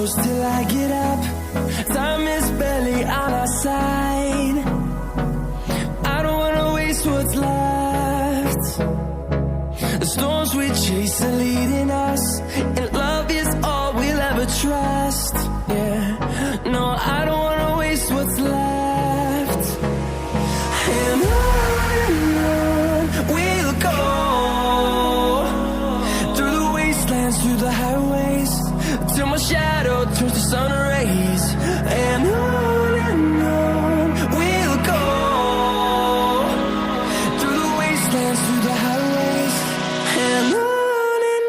close till I get up. Time is barely on our side. I don't wanna waste what's left. The storms we chase are leading us, and love is all we'll ever trust. Yeah, no, I don't wanna waste what's left. And on we'll go, through the wastelands, through the highways, till my shadow turns to sun rays. And on we'll go, through the wastelands, through the highways, and on we'll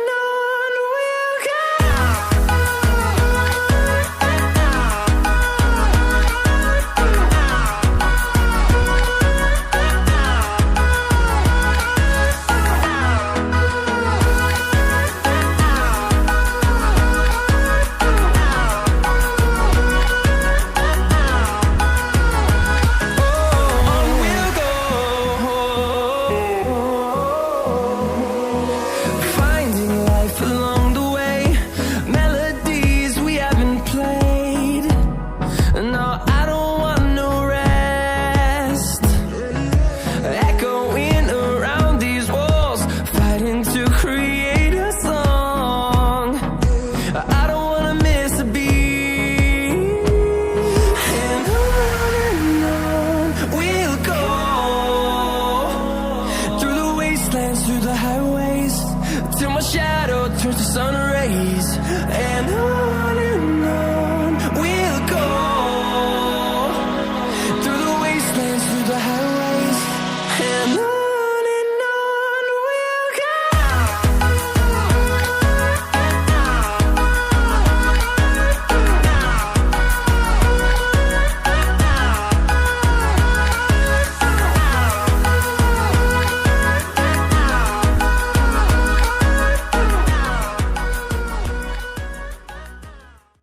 go. Through the highways, till my shadow turns to sun rays. And on